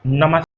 नमस्ते।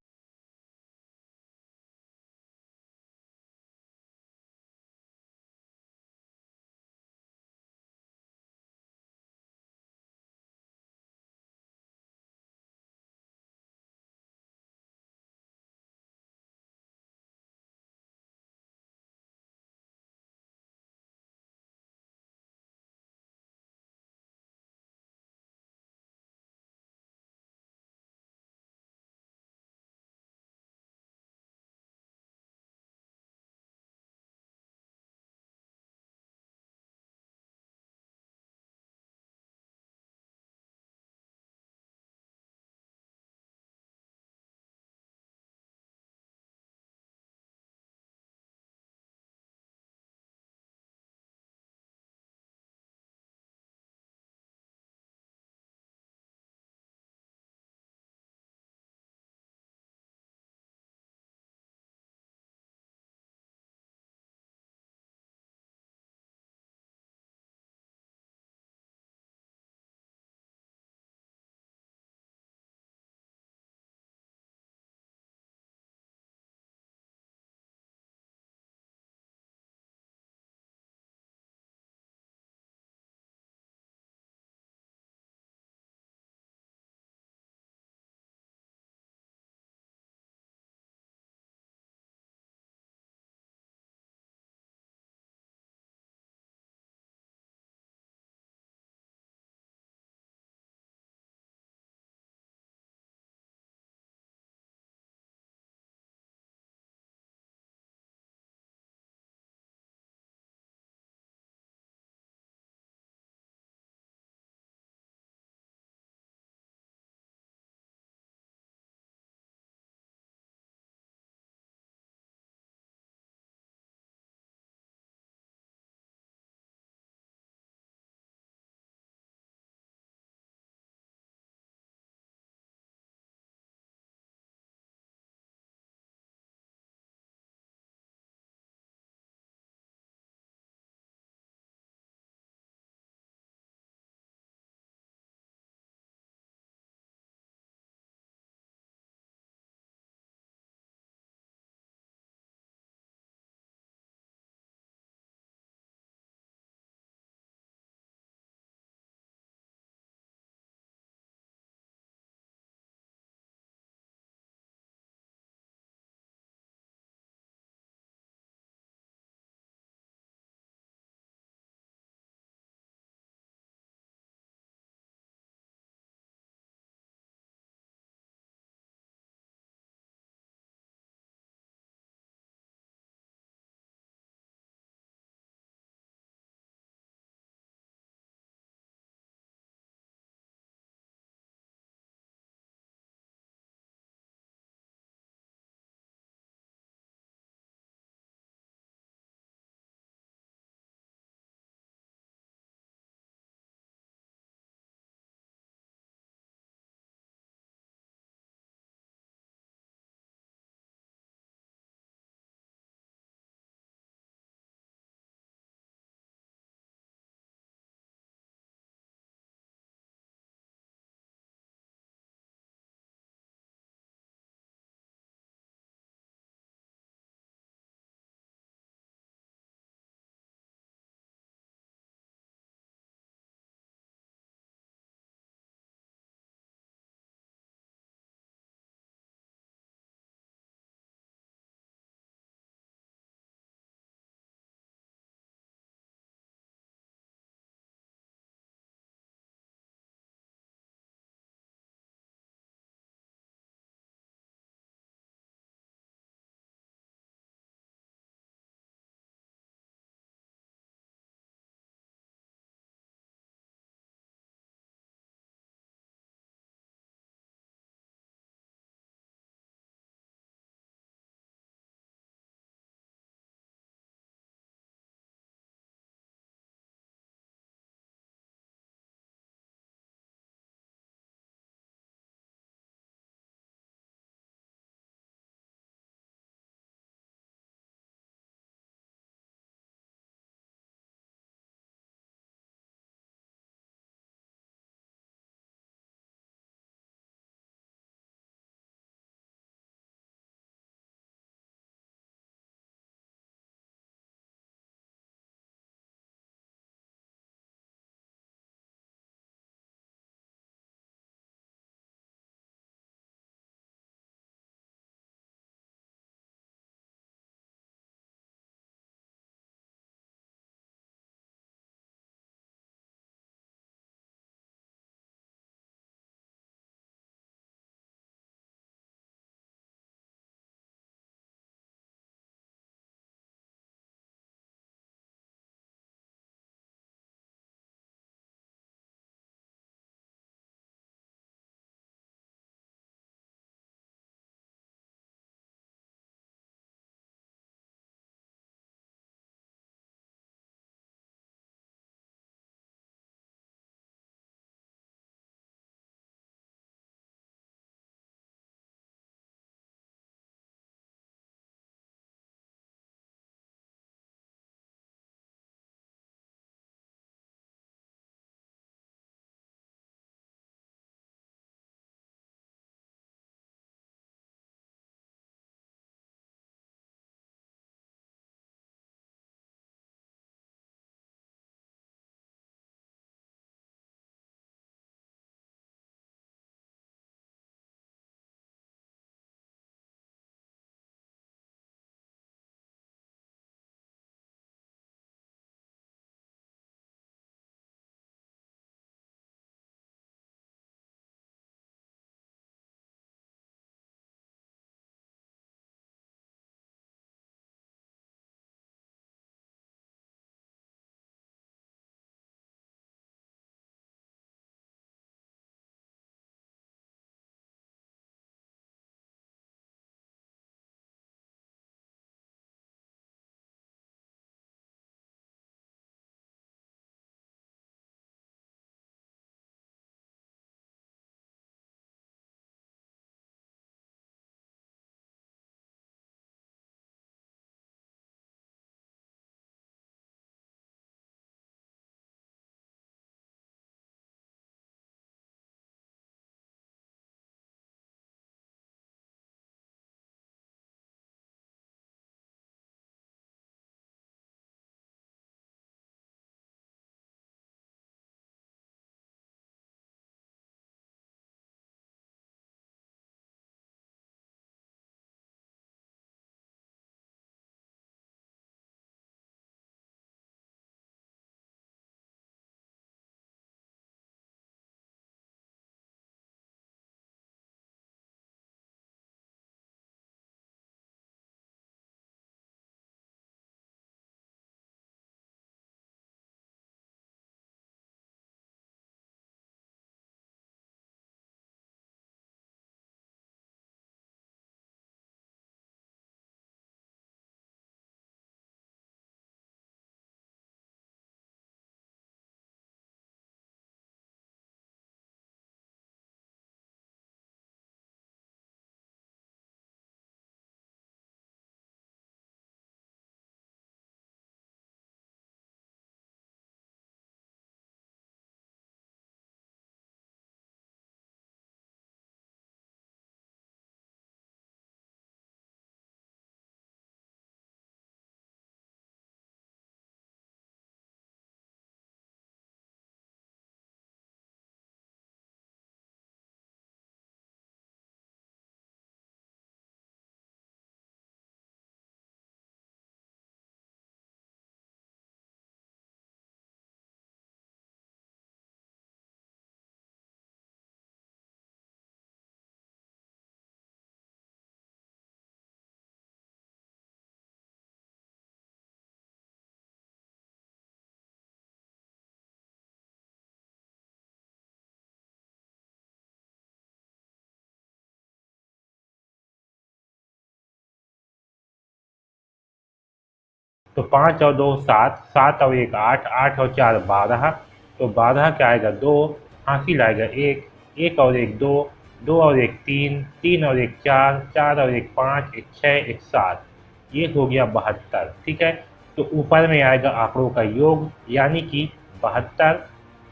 तो 5 और 2 7, 7 और 1 8, 8 और 4 12, तो 12 क्या आएगा 2, हासिल आएगा 1, 1 और 1 2, 2 और 1 3, 3 और 1 4, 4 और 1 5, 1 6, 1 7, ये हो गया 72। ठीक है, तो ऊपर में आएगा आंकड़ों का योग यानी कि 72,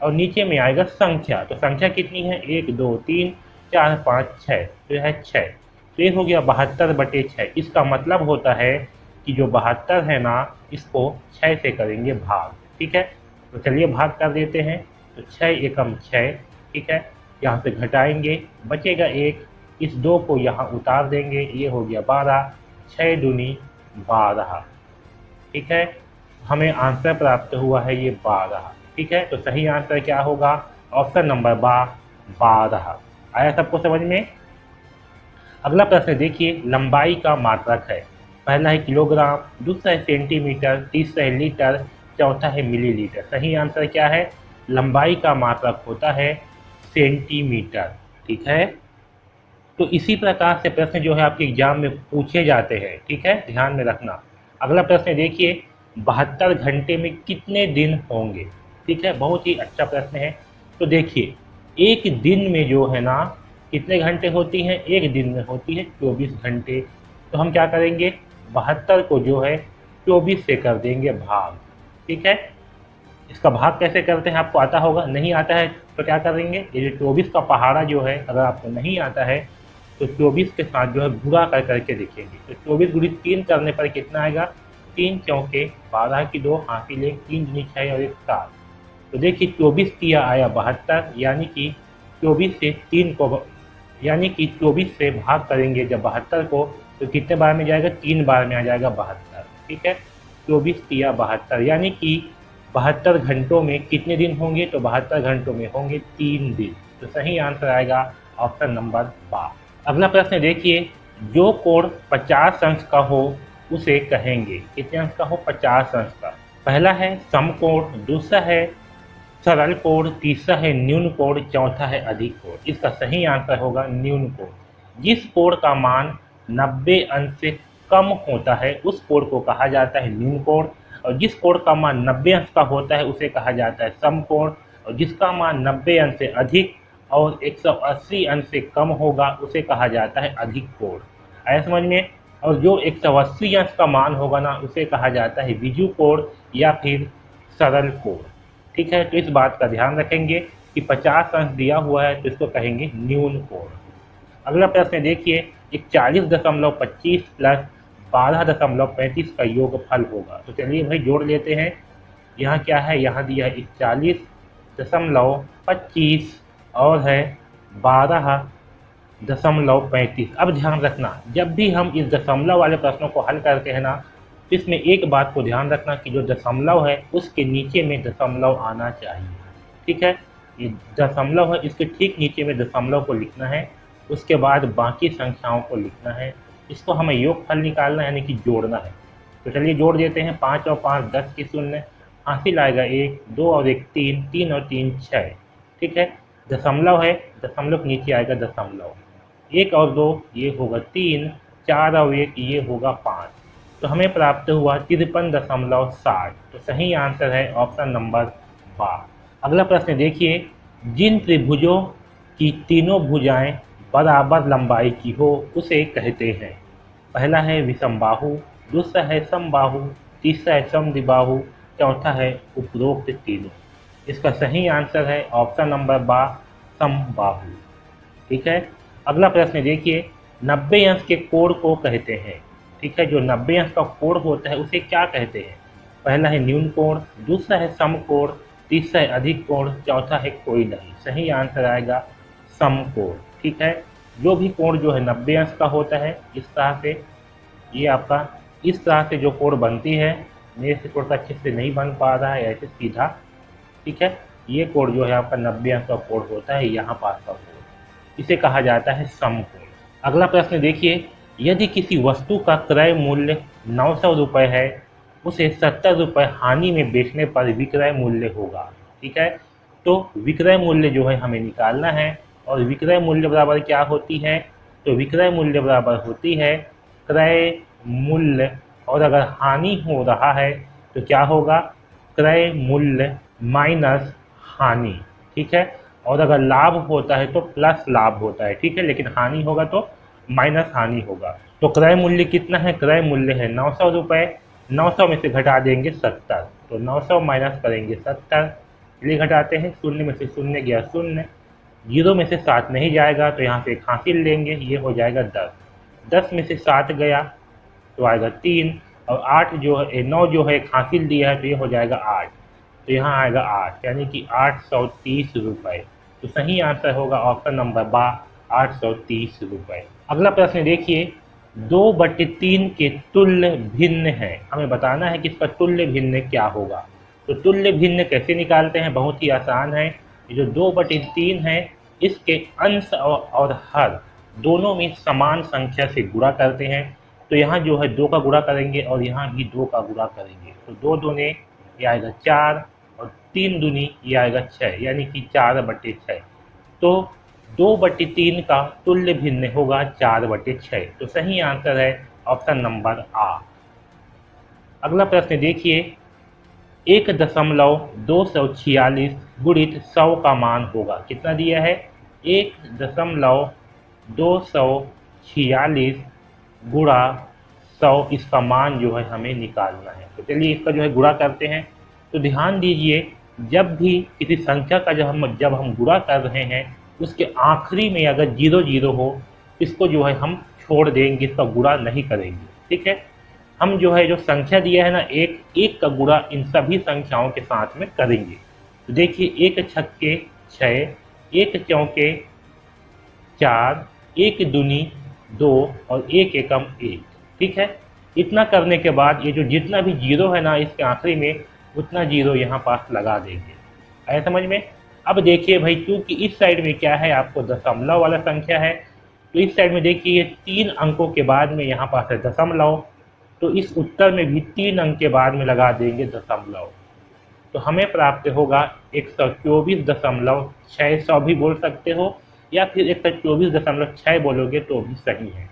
और नीचे में आएगा संख्या। तो संख्या कितनी है 1 2 3 4 5 6, तो यह है 6। तो ये हो गया 72/6। इसका मतलब होता है कि जो 72 है ना, इसको 6 से करेंगे भाग। ठीक है, तो चलिए भाग कर देते हैं। तो 6 एकम 6, ठीक है, यहाँ से घटाएंगे, बचेगा 1, इस 2 को यहाँ उतार देंगे, ये हो गया 12, 6 दूनी 12। ठीक है, हमें आंसर प्राप्त हुआ है ये 12। ठीक है, तो सही आंसर क्या होगा, ऑप्शन नंबर 12। आया सबको समझ में। अगला प्रश्न देखिए, लंबाई का मात्रक है। पहला है किलोग्राम, दूसरा है सेंटीमीटर, तीसरा है लीटर, चौथा है मिलीलीटर। सही आंसर क्या है, लंबाई का मात्रक होता है सेंटीमीटर। ठीक है, तो इसी प्रकार से प्रश्न जो है आपके एग्जाम में पूछे जाते हैं। ठीक है, ध्यान में रखना। अगला प्रश्न देखिए, 72 घंटे में कितने दिन होंगे। ठीक है, बहुत ही अच्छा प्रश्न है। तो देखिए, एक दिन में जो है ना कितने घंटे होती हैं, एक दिन में होती है 24 घंटे। तो हम क्या करेंगे, 72 को जो है 24 से कर देंगे भाग। ठीक है, इसका भाग कैसे करते हैं आपको आता होगा, नहीं आता है तो क्या करेंगे, ये जो 24 का पहाड़ा जो है अगर आपको नहीं आता है तो 24 के साथ जो है गुणा कर करके देखेंगे। तो 24 गुणित 3 करने पर कितना आएगा, 3 चौके 12 की 2 हासिल 1, 3 दूनी 6 और 1 7। तो देखिए 24 किया आया 72, यानी कि 24 से 3 को यानी कि 24 से भाग करेंगे जब 72 को, तो कितने बार में जाएगा, 3 बार में आ जाएगा 72। ठीक है, 24 किया 72, यानी कि 72 घंटों में कितने दिन होंगे, तो 72 घंटों में होंगे 3 दिन। तो सही आंसर आएगा ऑप्शन नंबर 12। अगला प्रश्न देखिए, जो कोण 50 अंश का हो उसे कहेंगे, कितने अंश का हो, 50 अंश का। पहला है समकोण, दूसरा है सरल कोण, तीसरा है न्यून कोण, चौथा है अधिक कोण। इसका सही आंसर होगा न्यून कोण। जिस कोण का मान 90 अंश से कम होता है उस कोण को कहा जाता है न्यून कोण, और जिस कोण का मान 90 अंश का होता है उसे कहा जाता है समकोण, और जिसका मान 90 अंश से अधिक और 180 अंश से कम होगा उसे कहा जाता है अधिक कोण। आया समझ में। और जो 180 अंश का मान होगा ना उसे कहा जाता है विजु कोण या फिर सरल कोण। ठीक है, तो इस बात का ध्यान रखेंगे कि 50 अंश दिया हुआ है तो इसको कहेंगे न्यून कोण। अगला प्रश्न देखिए, 41.25 प्लस 12.35 का योगफल होगा। तो चलिए भाई जोड़ लेते हैं। यहाँ क्या है, यहाँ दिया है 41.25 और है 12.35। अब ध्यान रखना, जब भी हम इस दशमलव वाले प्रश्नों को हल करते हैं ना, तो इसमें एक बात को ध्यान रखना कि जो दशमलव है उसके नीचे में दशमलव आना चाहिए। ठीक है, ये दशमलव है, इसके ठीक नीचे में दशमलव को लिखना है, उसके बाद बाकी संख्याओं को लिखना है। इसको हमें योगफल निकालना है, यानी कि जोड़ना है। तो चलिए जोड़ देते हैं, 5 और 5 10 की शून्य, हासिल आएगा 1, 2 और 1 3, 3 और 3 6। ठीक है, दशमलव है, दशमलव के नीचे आएगा दशमलव, 1 और 2 ये होगा 3, 4 और 1 ये होगा 5। तो हमें प्राप्त हुआ 53.60। तो सही आंसर है ऑप्शन नंबर 12। अगला प्रश्न देखिए, जिन त्रिभुजों की तीनों भुजाएं बराबर लंबाई की हो उसे कहते हैं। पहला है विषमबाहु, दूसरा है समबाहु, तीसरा है समद्विबाहु, चौथा है उपरोक्त तीनों। इसका सही आंसर है ऑप्शन नंबर 12 समबाहु। ठीक है, अगला प्रश्न देखिए, 90 अंश के कोण को कहते हैं। ठीक है, जो 90 अंश का कोण होता है उसे क्या कहते हैं। पहला है न्यून कोण, दूसरा है समकोण, तीसरा है अधिक कोण, चौथा है कोई नहीं। सही आंसर आएगा समकोण। ठीक है, जो भी कोण जो है 90 अंश का होता है, इस तरह से ये आपका इस तरह से जो कोण बनती है, मेरे से थोड़ा सा अच्छे से नहीं बन पा रहा है, ऐसे सीधा। ठीक है, ये कोण जो है आपका 90 अंश का कोण होता है, यहाँ पास का कोण, इसे कहा जाता है समकोण। अगला प्रश्न देखिए, यदि किसी वस्तु का क्रय मूल्य 900 रुपये है, उसे 70 रुपये हानि में बेचने पर विक्रय मूल्य होगा। ठीक है, तो विक्रय मूल्य जो है हमें निकालना है, और विक्रय मूल्य बराबर क्या होती है, तो विक्रय मूल्य बराबर होती है क्रय मूल्य और अगर हानि हो रहा है तो क्या होगा, क्रय मूल्य माइनस हानि, ठीक है। और अगर लाभ होता है तो प्लस लाभ होता है, ठीक है, लेकिन हानि होगा तो माइनस हानि होगा। तो क्रय मूल्य कितना है, क्रय मूल्य है 900 रुपये, 900 में से घटा देंगे 70, तो 900 माइनस करेंगे 70, चलिए घटाते हैं, शून्य में से शून्य गया शून्य, 0 में से 7 नहीं जाएगा तो यहाँ से एक हासिल लेंगे, ये हो जाएगा 10, 10 में से 7 गया तो आएगा 3, और 8 जो है 9 जो है एक हासिल दिया है तो ये हो जाएगा 8, तो यहाँ आएगा 8, यानी कि 830 रुपये। तो सही आंसर होगा ऑप्शन नंबर बा, 830 रुपये। अगला प्रश्न देखिए, 2/3 के तुल्य भिन्न है, हमें बताना है कि इसका तुल्य भिन्न क्या होगा। तो तुल्य भिन्न कैसे निकालते हैं, बहुत ही आसान है। ये जो 2/3 है इसके अंश और हर दोनों में समान संख्या से गुणा करते हैं। तो यहाँ जो है 2 का गुणा करेंगे और यहाँ भी 2 का गुणा करेंगे, तो 2 दूने ये आएगा 4 और 3 दूनी ये आएगा 6, यानी कि 4/6। तो 2/3 का तुल्य भिन्न होगा 4/6, तो सही आंसर है ऑप्शन नंबर आ। अगला प्रश्न देखिए, 1.246 गुणित 100 का मान होगा, कितना दिया है, 1.246 गुणा 100, इसका मान जो है हमें निकालना है। तो चलिए इसका जो है गुणा करते हैं। तो ध्यान दीजिए, जब भी किसी संख्या का जब हम गुणा कर रहे हैं उसके आखिरी में अगर 0 0 हो, इसको जो है हम छोड़ देंगे, इसका गुणा नहीं करेंगे, ठीक है। हम जो है जो संख्या दिया है ना, एक का गुणा इन सभी संख्याओं के साथ में करेंगे। तो देखिए, 1 छक्के 6, 1 चौके 4, 1 दूनी 2 और 1 एकम 1, ठीक है। इतना करने के बाद ये जो जितना भी 0 है ना इसके आखिरी में, उतना 0 यहाँ पास लगा देंगे। आया समझ में। अब देखिए भाई, क्योंकि इस साइड में क्या है, आपको दशमलव वाला संख्या है, तो इस साइड में देखिए 3 अंकों के बाद में यहाँ पास है दशमलव, तो इस उत्तर में भी 3 अंक के बाद में लगा देंगे दशमलव। तो हमें प्राप्त होगा 124.600 भी बोल सकते हो, या फिर 124.6 बोलोगे तो भी सही है,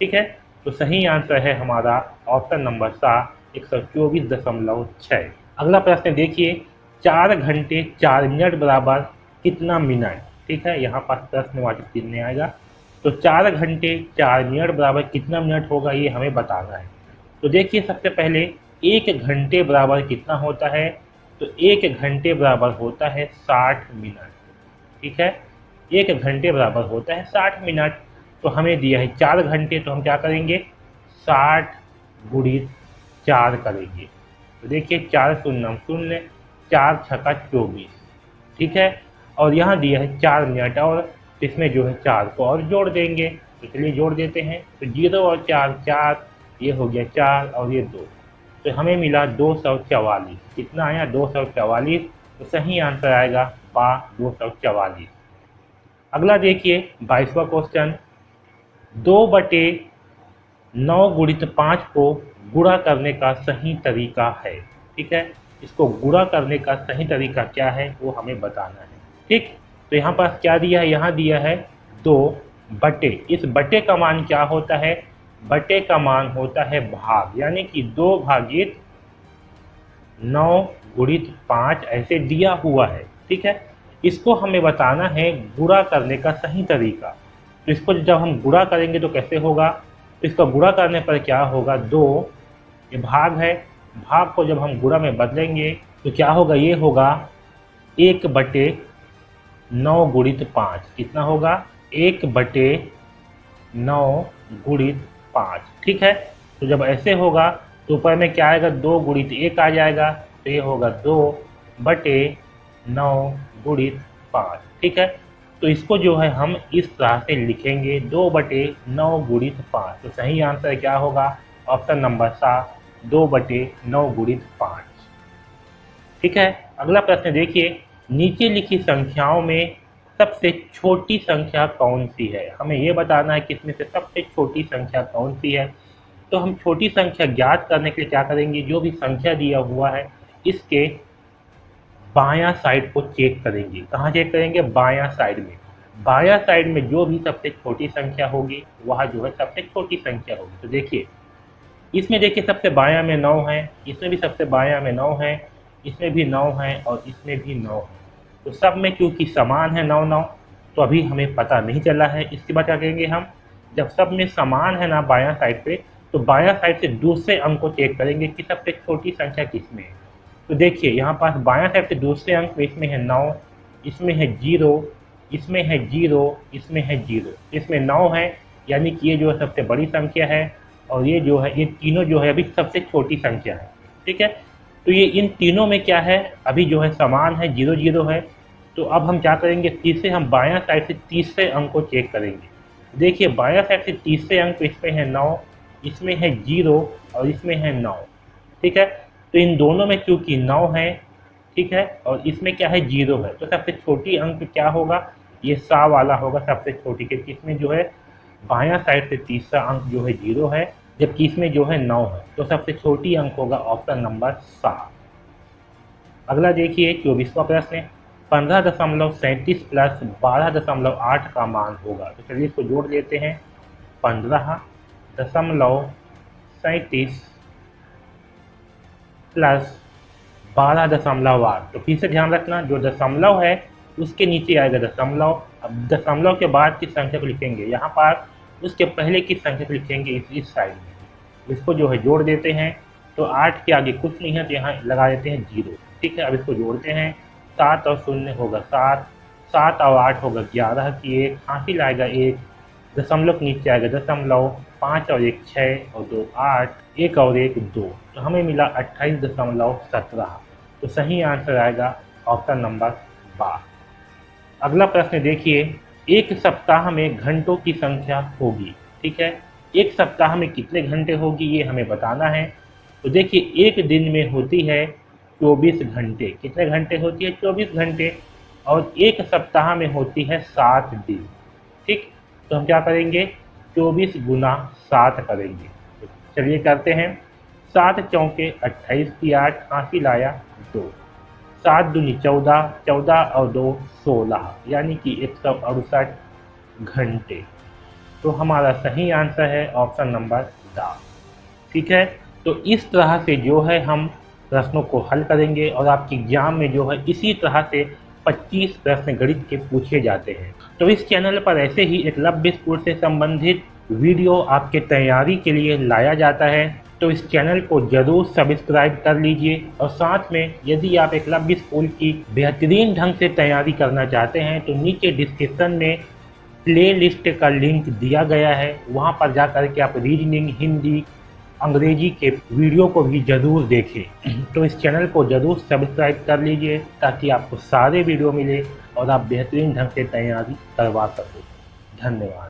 ठीक है। तो सही आंसर है हमारा ऑप्शन नंबर सा, 124.6। अगला प्रश्न देखिए, 4 घंटे 4 मिनट बराबर कितना मिनट, ठीक है, यहाँ पास प्रश्नवाचक चिन्ह आएगा। तो 4 घंटे 4 मिनट बराबर कितना मिनट होगा, ये हमें बताना है। तो देखिए, सबसे पहले 1 घंटे बराबर कितना होता है, तो 1 घंटे बराबर होता है 60 मिनट, ठीक है। 1 घंटे बराबर होता है 60 मिनट। तो हमें दिया है 4 घंटे, तो हम क्या करेंगे, 60 गुणित 4 करेंगे। तो देखिए, 4 शून्य शून्य, 4 छक्का 24, ठीक है। और यहाँ दिया है 4 मिनट, और इसमें जो है 4 को और जोड़ देंगे। तो चलिए जोड़ देते हैं। तो 0 और 4 4, ये हो गया 4 और ये 2, तो हमें मिला 244। कितना आया, 244। तो सही आंसर आएगा बा, 244। अगला देखिए 22वां क्वेश्चन, 2/9 गुणित 5 को गुणा करने का सही तरीका है, ठीक है। इसको गुणा करने का सही तरीका क्या है वो हमें बताना है, ठीक। तो यहाँ पास क्या दिया है, यहाँ दिया है 2 बटे, इस बटे का मान क्या होता है, बटे का मान होता है भाग, यानी कि 2/9 गुणित 5 ऐसे दिया हुआ है, ठीक है। इसको हमें बताना है गुणा करने का सही तरीका। तो इसको जब हम गुणा करेंगे तो कैसे होगा, तो इसका गुणा करने पर क्या होगा, 2, ये भाग है, भाग को जब हम गुणा में बदलेंगे तो क्या होगा, ये होगा 1/9 गुणित 5, कितना होगा, 1/9 गुणित 5, ठीक है। तो जब ऐसे होगा तो ऊपर में क्या आएगा, 2 गुणित 1 आ जाएगा, तो ये होगा 2/9 गुणित 5, ठीक है। तो इसको जो है हम इस तरह से लिखेंगे, 2/9 गुणित 5। तो सही आंसर क्या होगा, ऑप्शन नंबर सा, 2/9 गुणित 5, ठीक है। अगला प्रश्न देखिए, नीचे लिखी संख्याओं में सबसे छोटी संख्या कौन सी है, हमें यह बताना है कि इसमें से सबसे छोटी संख्या कौन सी है। तो हम छोटी संख्या ज्ञात करने के लिए क्या करेंगे, जो भी संख्या दिया हुआ है इसके बायां साइड को चेक करेंगे। कहाँ चेक करेंगे, बायां साइड में। बायां साइड में जो भी सबसे छोटी संख्या होगी वह जो है सबसे छोटी संख्या होगी। तो देखिए, इसमें देखिए सबसे बायां में 9 है, इसमें भी सबसे बायां में 9 है, इसमें भी 9 है और इसमें भी 9 है। तो सब में क्योंकि समान है 9 9, तो अभी हमें पता नहीं चला है। इसके बाद क्या करेंगे हम, जब सब में समान है ना बायां साइड पे, तो बायां साइड से दूसरे अंक को चेक करेंगे कि सबसे छोटी संख्या किसमें है। तो देखिए यहाँ पास बायां साइड से दूसरे अंक में इसमें है 9, इसमें है 0, इसमें है 0, इसमें है 0, इसमें 9 है, यानी कि ये जो है सबसे बड़ी संख्या है और ये जो है, ये तीनों जो है अभी सबसे छोटी संख्या है। ठीक है, तो ये इन तीनों में क्या है, अभी जो है समान है, 0 0 है। तो अब हम क्या करेंगे, फिर से हम बायां साइड से तीसरे अंक को चेक करेंगे। देखिए बायां साइड से तीसरे अंक इसमें है 9, इसमें है 0 और इसमें है 9। ठीक है, तो इन दोनों में क्योंकि 9 है, ठीक है, और इसमें क्या है 0 है, तो सबसे छोटी अंक क्या होगा, ये सा वाला होगा सबसे छोटी, क्योंकि इसमें जो है बायां साइड से तीसरा अंक जो है 0 है, जबकि इसमें जो है 9 है, तो सबसे छोटी अंक होगा ऑप्शन नंबर 7। अगला देखिए 24वां प्रश्न, 15.37 प्लस 12.8 का मान होगा। तो चलिए इसको जोड़ लेते हैं, 15.37 प्लस 12.8। तो फिर से ध्यान रखना, जो दशमलव है उसके नीचे आएगा दशमलव। अब दशमलव के बाद की संख्या को लिखेंगे यहाँ पर, उसके पहले की संख्या को लिखेंगे इस साइड में। इसको जो है जोड़ देते हैं, तो 8 के आगे कुछ नहीं है, तो यहाँ लगा देते हैं 0। ठीक है, अब इसको जोड़ते हैं, 7 और 0 होगा 7, 7 और 8 होगा 11 की 1, हासिल आएगा 1, दशमलव के नीचे आएगा दशमलव, 5 और 1 6 और 2 8, 1 और 1 2, तो हमें मिला 28.17। तो सही आंसर आएगा ऑप्शन नंबर 12। अगला प्रश्न देखिए, एक सप्ताह में घंटों की संख्या होगी। ठीक है, एक सप्ताह में कितने घंटे होगी ये हमें बताना है। तो देखिए एक दिन में होती है 24 घंटे। कितने घंटे होती है, 24 घंटे, और एक सप्ताह में होती है 7 दिन। ठीक, तो हम क्या करेंगे, 24 गुना 7 करेंगे। तो चलिए करते हैं, 7 चौके 28 की 8, हासिल आया 2, 7 दूनी 14, 14 और 2 16, यानी कि 168 घंटे। तो हमारा सही आंसर है ऑप्शन नंबर 10। ठीक है, तो इस तरह से जो है हम प्रश्नों को हल करेंगे और आपके एग्जाम में जो है इसी तरह से 25 प्रश्न गणित के पूछे जाते हैं। तो इस चैनल पर ऐसे ही एकलव्य स्कूल से संबंधित वीडियो आपके तैयारी के लिए लाया जाता है, तो इस चैनल को जरूर सब्सक्राइब कर लीजिए। और साथ में यदि आप एकलव्य स्कूल की बेहतरीन ढंग से तैयारी करना चाहते हैं, तो नीचे डिस्क्रिप्शन में प्ले लिस्ट का लिंक दिया गया है, वहाँ पर जा कर के आप रीजनिंग, हिंदी, अंग्रेजी के वीडियो को भी ज़रूर देखें। तो इस चैनल को ज़रूर सब्सक्राइब कर लीजिए ताकि आपको सारे वीडियो मिले और आप बेहतरीन ढंग से तैयारी करवा सकें। धन्यवाद।